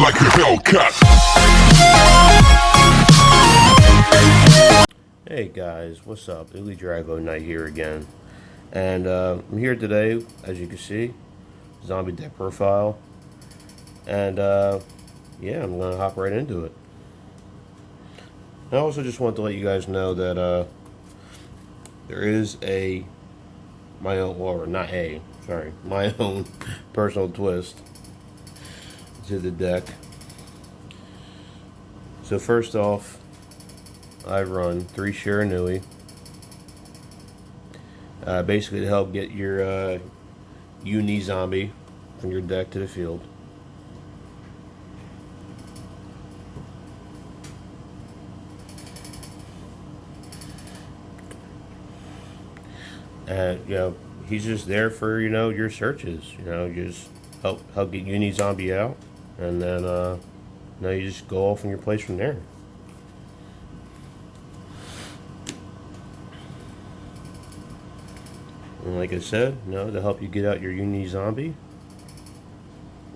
like a Hellcat. Hey guys, what's up? Illy Drago Knight here again. And I'm here today, as you can see, zombie deck profile. And yeah, I'm going to hop right into it. I also just want to let you guys know that there is my own personal twist to the deck. So first off, I run 3 Shiranui, basically to help get your uni zombie from your deck to the field. And he's just there for your searches. Just help get uni zombie out, and then now you just go off in your place from there. And like I said, to help you get out your uni zombie,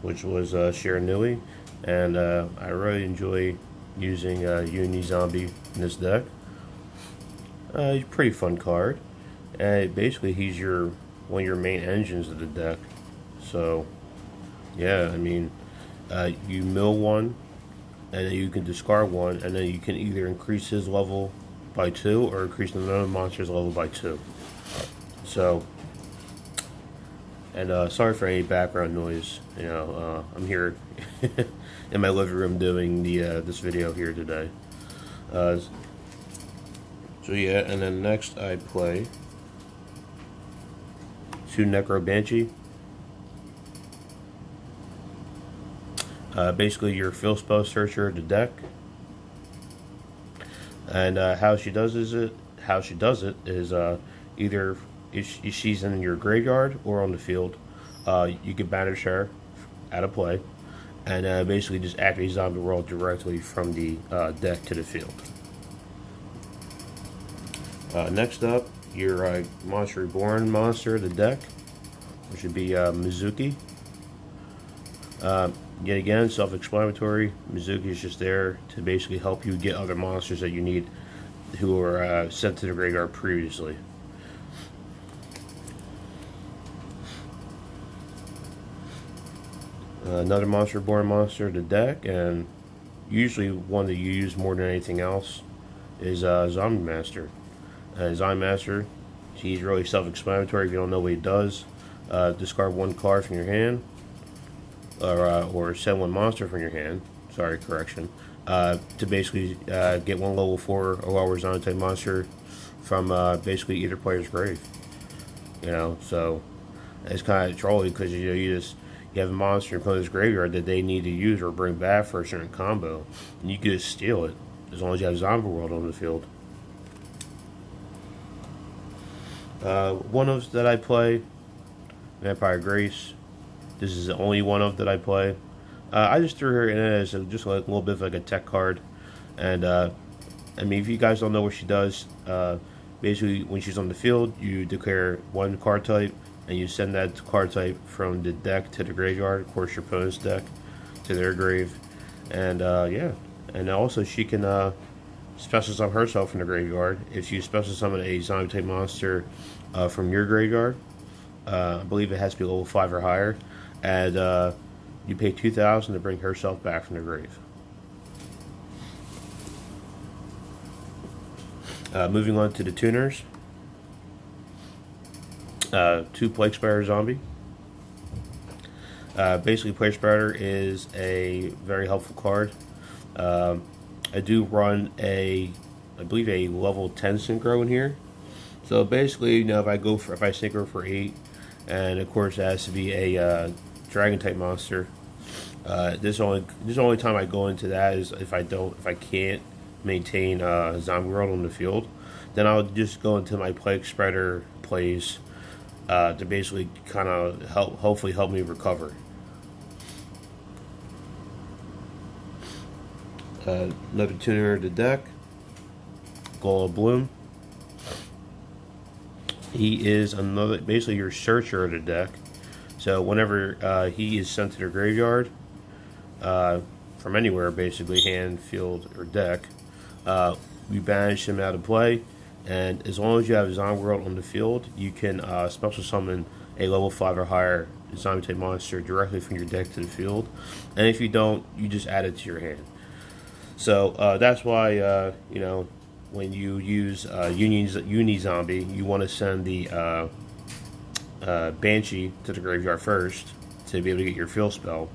which was Shiranui, and I really enjoy using uni zombie in this deck. He's a pretty fun card. And basically, he's one of your main engines of the deck. So, yeah, I mean, you mill one, and then you can discard one, and then you can either increase his level by 2 or increase another monster's level by 2. So, and sorry for any background noise. I'm here in my living room doing this video here today. So yeah, and then next I play 2 Necro Banshee. Basically your field spell searcher of the deck. And how she does it is either if she's in your graveyard or on the field, you can banish her out of play, and basically just activate zombie world directly from the deck to the field. Next up, your Monster Reborn monster of the deck, which would be Mizuki. Yet again, self-explanatory. Mizuki is just there to basically help you get other monsters that you need who were sent to the graveyard previously. Another Monster Reborn monster of the deck, and usually one that you use more than anything else, is Zombie Master. Zombie Master, he's really self-explanatory. If you don't know what he does, discard 1 card from your hand, or send 1 monster from your hand. Sorry, correction. To basically get 1 level 4 or lower zombie type monster from basically either player's grave. So it's kind of trolly because you have a monster in opponent's graveyard that they need to use or bring back for a certain combo, and you can just steal it as long as you have Zombie World on the field. One of that I play, Vampire Grace. This is the only one of that I play. I just threw her in as just like a little bit of like a tech card, and I mean, if you guys don't know what she does, basically when she's on the field, you declare 1 card type, and you send that card type from the deck to the graveyard, of course your opponent's deck, to their grave, and yeah, and also she can special summon herself from the graveyard. If you special summon a zombie type monster from your graveyard, I believe it has to be level 5 or higher, and you pay 2,000 to bring herself back from the grave. Moving on to the tuners. 2 Plague Spider Zombie. Basically, Plague Spider is a very helpful card. I do run I believe a level 10 synchro in here. So basically, if I synchro for 8, and of course it has to be a dragon type monster. This only time I go into that is if I can't maintain Zombie World on the field, then I'll just go into my Plague Spreader plays to basically kind of hopefully help me recover. Another tuner of the deck, Golem Bloom. He is basically your searcher of the deck. So whenever he is sent to the graveyard, from anywhere, basically, hand, field, or deck. We banish him out of play, and as long as you have Zombie World on the field, you can special summon a level 5 or higher zombie type monster directly from your deck to the field. And if you don't, you just add it to your hand. So that's why, when you use Uni Zombie, you want to send the Banshee to the graveyard first to be able to get your field spell.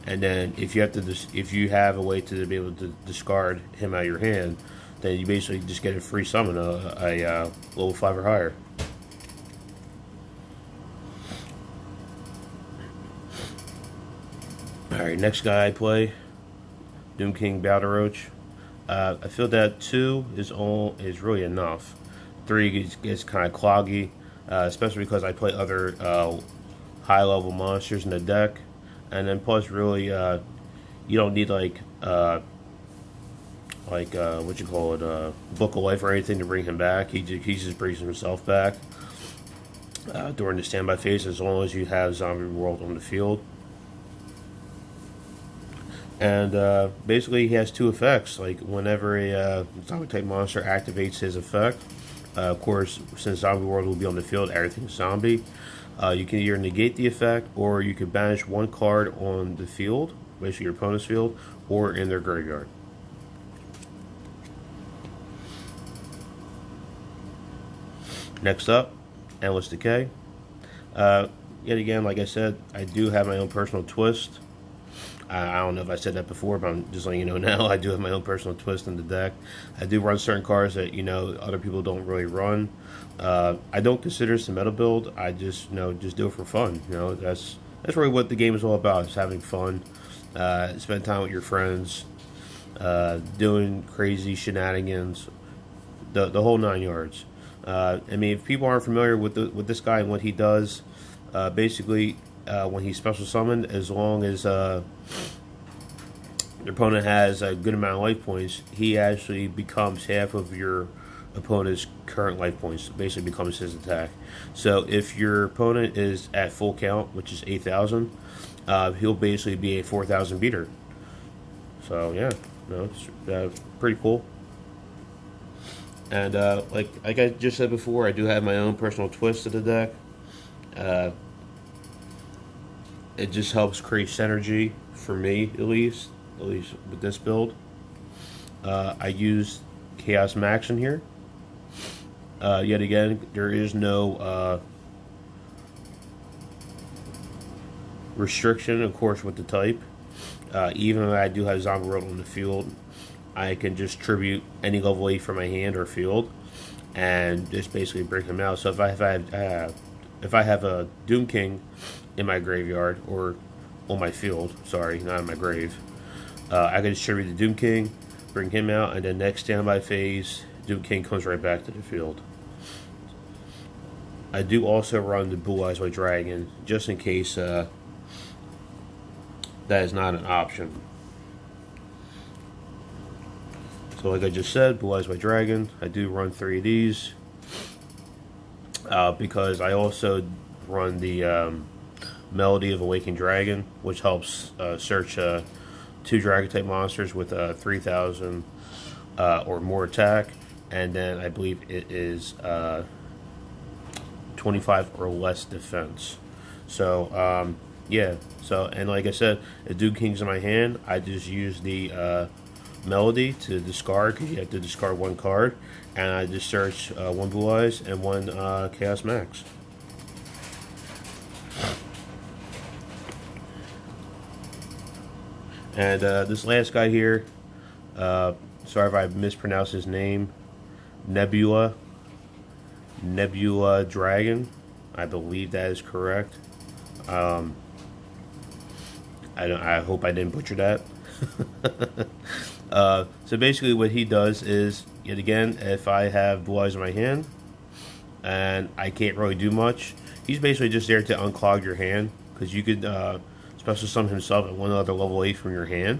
And then if you have a way to be able to discard him out of your hand, then you basically just get a free summon, a level 5 or higher. Alright, next guy I play, Doom King Battle Roach. I feel that 2 is really enough. 3 gets kind of cloggy, especially because I play other high level monsters in the deck. And then plus, really, you don't need what you call it, Book of Life or anything to bring him back. He just brings himself back during the standby phase, as long as you have Zombie World on the field. And basically, he has 2 effects. Like whenever a zombie type monster activates his effect, of course, since Zombie World will be on the field, everything's zombie. You can either negate the effect, or you can banish 1 card on the field, basically your opponent's field, or in their graveyard. Next up, Endless Decay. Yet again, like I said, I do have my own personal twist. I don't know if I said that before, but I'm just letting you know now. I do have my own personal twist in the deck. I do run certain cards that other people don't really run. I don't consider this a meta build. I just just do it for fun. That's really what the game is all about. Is having fun, spend time with your friends, doing crazy shenanigans, the whole 9 yards. I mean, if people aren't familiar with this guy and what he does, basically. When he's special summoned, as long as the opponent has a good amount of life points, he actually becomes half of your opponent's current life points. Basically becomes his attack. So if your opponent is at full count, which is 8,000, he'll basically be a 4,000 beater. So yeah, it's pretty cool. And like I just said before, I do have my own personal twist to the deck. It just helps create synergy for me, at least with this build. I use Chaos Max in here. Yet again, there is no restriction, of course, with the type. Even if I do have Zombie World on the field, I can just tribute any level 8 from my hand or field, and just basically bring him out. So if I have a Doom King in my graveyard, or on my field, sorry, not in my grave, I can distribute the Doom King, bring him out, and then next standby phase, Doom King comes right back to the field. I do also run the Blue Eyes White Dragon, just in case that is not an option. So like I just said, Blue Eyes White Dragon, I do run 3 of these, because I also run the Melody of Awakened Dragon, which helps search 2 dragon type monsters with 3,000 or more attack, and then I believe it is 25 or less defense. So yeah, and like I said, the Doom King's in my hand. I just use the Melody to discard, because you have to discard 1 card, and I just search 1 Blue Eyes and 1 Chaos Max. And this last guy here, sorry if I mispronounced his name, Nebula Dragon, I believe that is correct. I hope I didn't butcher that. So basically what he does is, yet again, if I have Blue Eyes in my hand and I can't really do much, he's basically just there to unclog your hand, because you could special summon himself at 1 other level 8 from your hand,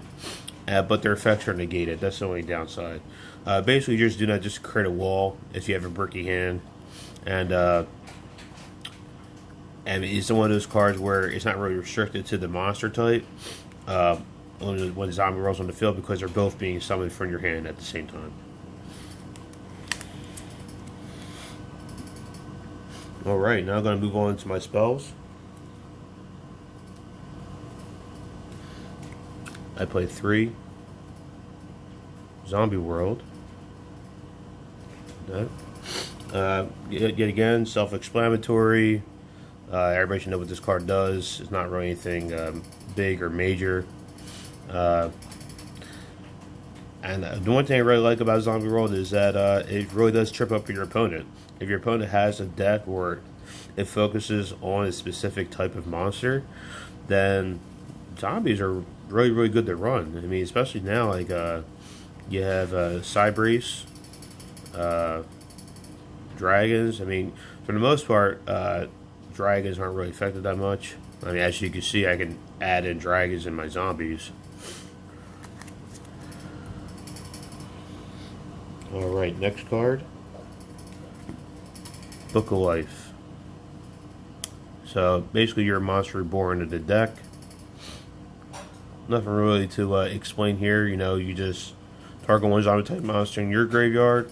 but their effects are negated. That's the only downside. Basically, you're just doing that just to create a wall if you have a bricky hand, and it's one of those cards where it's not really restricted to the monster type. when the zombie rolls on the field because they're both being summoned from your hand at the same time. Alright, now I'm going to move on to my spells. I play 3 Zombie World. Yet again, self-explanatory. Everybody should know what this card does. It's not really anything big or major. And the one thing I really like about Zombie World is that it really does trip up your opponent. If your opponent has a deck where it focuses on a specific type of monster, then zombies are really, really good to run. I mean, especially now, like, you have Cybrace, dragons. I mean, for the most part, dragons aren't really affected that much. I mean, as you can see, I can add in dragons in my zombies. Alright, next card. Book of Life. So, basically, you're a monster reborn into the deck. Nothing really to explain here. You know, you just target one zombie type monster in your graveyard,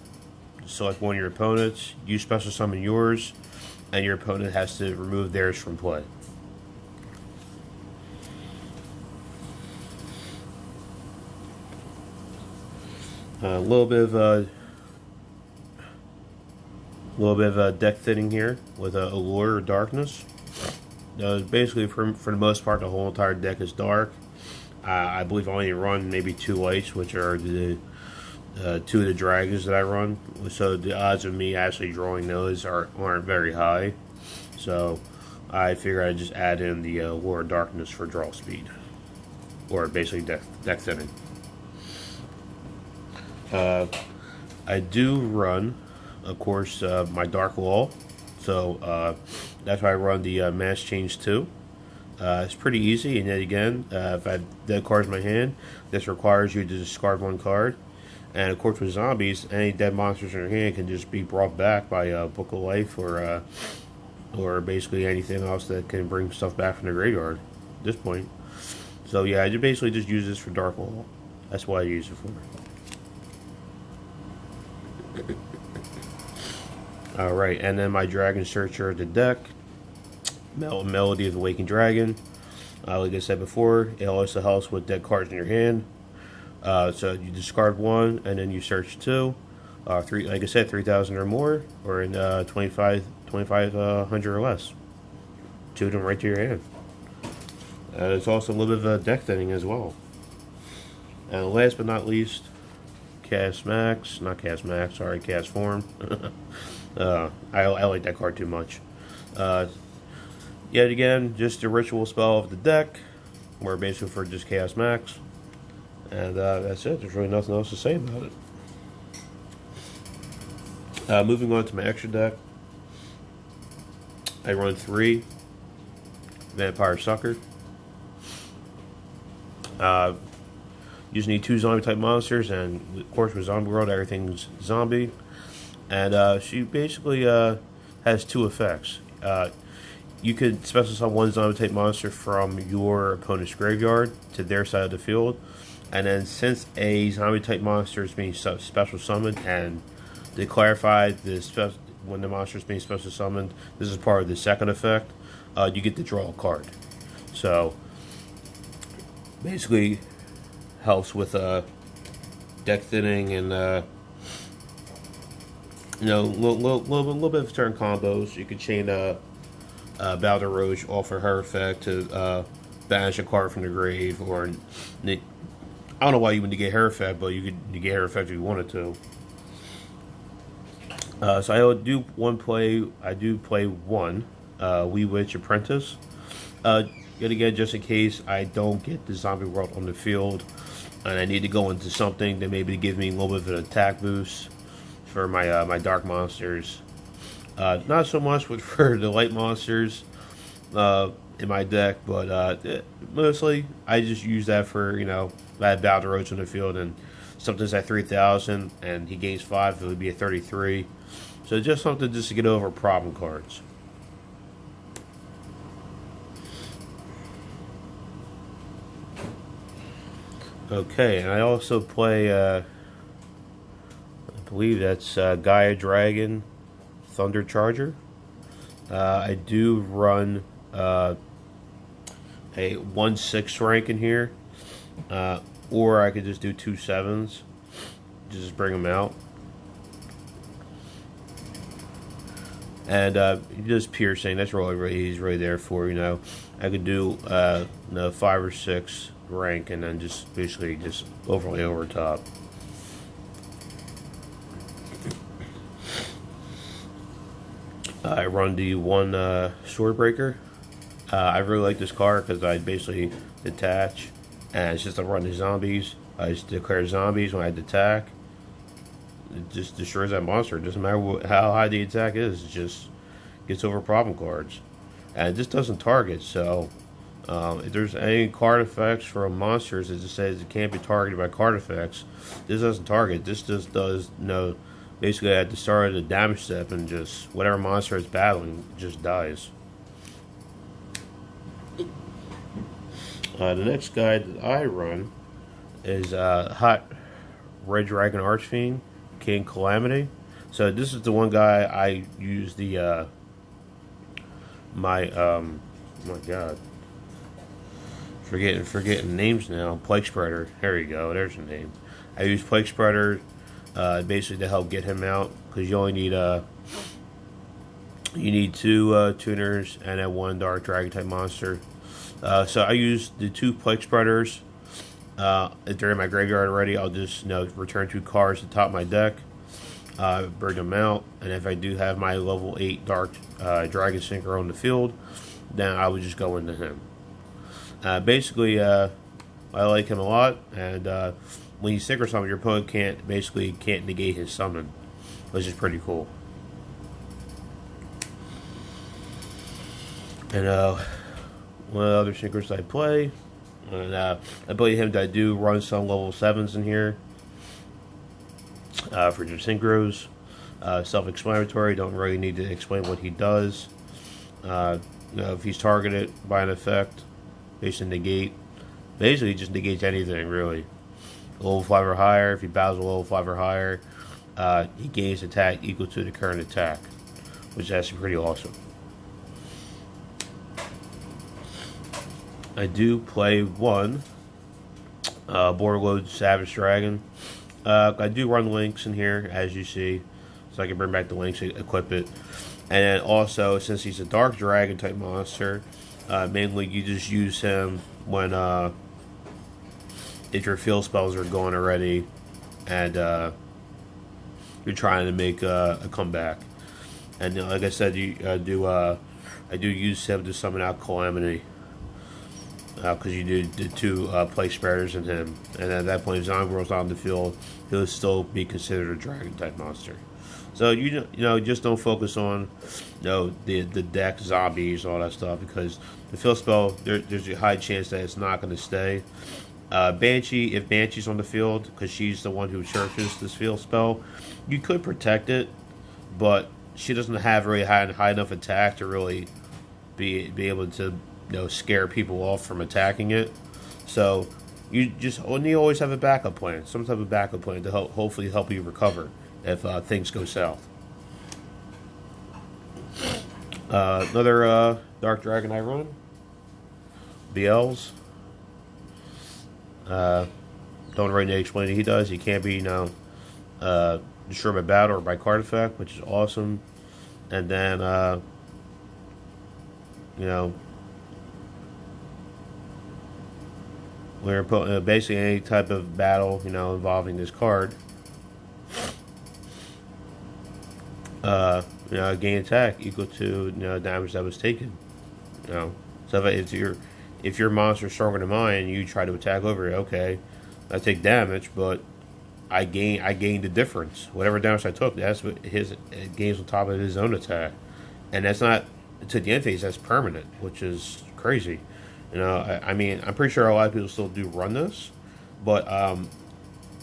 select one of your opponents, you special summon yours, and your opponent has to remove theirs from play. A little bit of deck thinning here with Allure or Darkness. Basically, for the most part, the whole entire deck is dark. I believe I only run maybe 2 lights, which are the 2 of the dragons that I run. So the odds of me actually drawing those aren't very high. So I figure I'd just add in the Allure of Darkness for draw speed, or basically deck thinning. I do run, of course, my Dark Wall, so that's why I run the Mass Change 2. It's pretty easy, and yet again, if I have dead cards in my hand, this requires you to discard 1 card. And of course, with zombies, any dead monsters in your hand can just be brought back by Book of Life or basically anything else that can bring stuff back from the graveyard at this point. So yeah, I basically just use this for Dark Wall. That's what I use it for. Alright, and then my Dragon Searcher of the deck, Melody of the Waking Dragon. Like I said before, it also helps with dead cards in your hand. So you discard 1, and then you search 2. 3, like I said, 3,000 or more, or in 2,500 or less. 2 of them right to your hand. It's also a little bit of deck thinning as well. And last but not least, Cast Form. I like that card too much. Yet again, just a ritual spell of the deck, or basically for just Chaos Max. And that's it. There's really nothing else to say about it. Moving on to my extra deck. I run 3 Vampire Sucker. You just need 2 zombie type monsters, and of course with Zombie World everything's zombie. And she basically has 2 effects. You could special summon 1 zombie type monster from your opponent's graveyard to their side of the field, and then since a zombie type monster is being special summoned, and they clarified when the monster is being special summoned, this is part of the second effect, you get to draw a card. So basically helps with deck thinning and you know, little bit of turn combos. You could chain Balderoge off of her effect to banish a card from the grave, or I don't know why you would negate her effect, but you could negate her effect if you wanted to. So I do play 1 Wee Witch Apprentice. Yet again, just in case I don't get the Zombie World on the field, and I need to go into something that maybe give me a little bit of an attack boost for my my dark monsters. Not so much for the light monsters in my deck, but mostly I just use that for, you know, I have Balderoge on the field and something's at 3,000 and he gains 5, it would be a 33. So just something just to get over problem cards. Okay, and I also play, I believe that's Gaia Dragon Thunder Charger. I do run a 1/6 rank in here, or I could just do 2/7s, just bring them out. And just piercing, that's really he's really there for, you know. I could do 5 or 6 rank and then just basically just overlay over top. I run the one Swordbreaker. I really like this card because I basically detach, and it's just to run the zombies. I just declare zombies when I attack. It just destroys that monster. It doesn't matter how high the attack is. It just gets over problem cards, and it just doesn't target. So if there's any card effects from monsters, it just says it can't be targeted by card effects. This doesn't target. This just does, you know, basically at the start of the damage step, and just whatever monster is battling just dies. The next guide that I run is Hot Red Dragon Archfiend King Calamity. So this is the one guy I use the my my god, forgetting names now. Plague Spreader. There you go. There's the name. I use Plague Spreader basically to help get him out, because you only need you need 2 tuners and then 1 Dark Dragon type monster. So I use the 2 Plague Spreaders. If they're in my graveyard already, I'll just, you know, return 2 cards to the top of my deck, bring them out, and if I do have my level 8 Dark Dragon Synchro on the field, then I would just go into him. Basically, I like him a lot, and when you synchro summon, your opponent can't negate his summon, which is pretty cool. And one of the other synchros I play, and I play him. I do run some level 7s in here for your synchros. Self-explanatory. Don't really need to explain what he does. You know, if he's targeted by an effect, basically negate. Basically, just negates anything really. Level 5 or higher. If he battles a level 5 or higher, he gains attack equal to the current attack, which is actually pretty awesome. I do play one Borderload Savage Dragon. I do run links in here, as you see, so I can bring back the links, equip it. And then also, since he's a Dark Dragon type monster, mainly you just use him when if your field spells are going already, and you're trying to make a comeback. And like I said, I do use him to summon out Calamity. Because you do the 2 Plague Spreaders in him, and at that point, if Zomgro's on the field, he'll still be considered a Dragon type monster. So you know, just don't focus on, you know, the deck zombies, all that stuff, because the field spell, there's a high chance that it's not going to stay. Banshee, if Banshee's on the field, because she's the one who searches this field spell, you could protect it, but she doesn't have really high enough attack to really be able to, you know, scare people off from attacking it. So you just only always have a backup plan, some type of backup plan to hopefully help you recover if things go south. Another Dark Dragon I run, BLs. Don't really need to explain what he does. He can't be, you know, destroyed by battle or by card effect, which is awesome. And then you know, we're basically any type of battle, you know, involving this card, you know, gain attack equal to, you know, damage that was taken. You know, so if your monster's stronger than mine, you try to attack over it. Okay, I take damage, but I gain the difference. Whatever damage I took, that's what it gains on top of his own attack, and that's not to the end phase. That's permanent, which is crazy. You know, I mean, I'm pretty sure a lot of people still do run this, but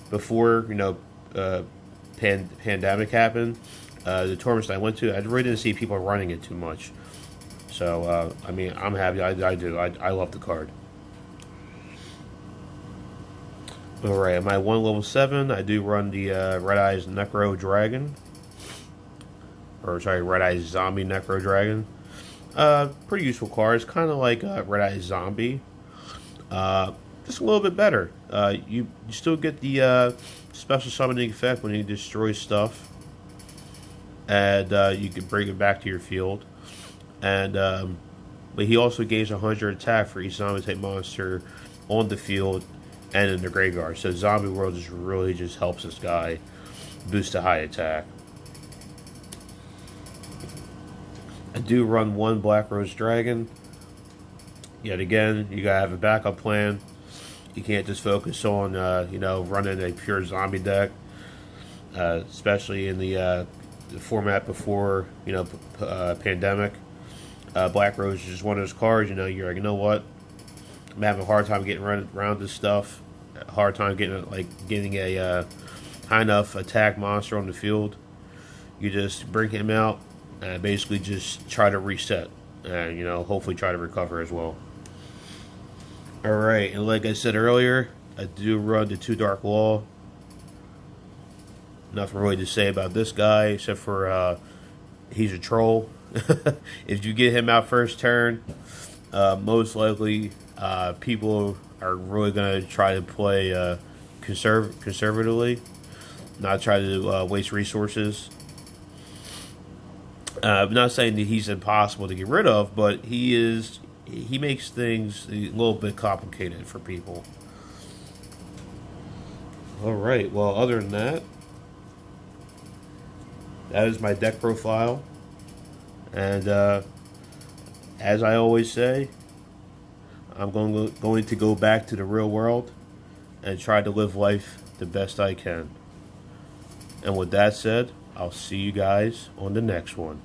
before, you know, pandemic happened, the tournaments I went to, I really didn't see people running it too much. So I mean, I'm happy. I do. I love the card. Alright, at my 1 level 7, I do run the Red Eyes Necro Dragon. Or, sorry, Red Eyes Zombie Necro Dragon. Pretty useful card. It's kind of like Red Eyes Zombie. Just a little bit better. You still get the special summoning effect when you destroy stuff. And you can bring it back to your field. And but he also gains 100 attack for each zombie type monster on the field and in the graveyard. So Zombie World just really just helps this guy boost a high attack. I do run 1 Black Rose Dragon. Yet again, you gotta have a backup plan. You can't just focus on running a pure zombie deck, especially in the format before pandemic. Black Rose is just one of those cards. You're like, you know what? I'm having a hard time getting around this stuff. A hard time getting a high enough attack monster on the field. You just bring him out and basically just try to reset, and hopefully try to recover as well. All right, and like I said earlier, I do run the 2 Dark Law. Nothing really to say about this guy except for he's a troll. If you get him out first turn, most likely people are really going to try to play conservatively, not try to waste resources. I'm not saying that he's impossible to get rid of, but he makes things a little bit complicated for people. Alright, well, other than that, that is my deck profile. And as I always say, I'm going to go back to the real world and try to live life the best I can. And with that said, I'll see you guys on the next one.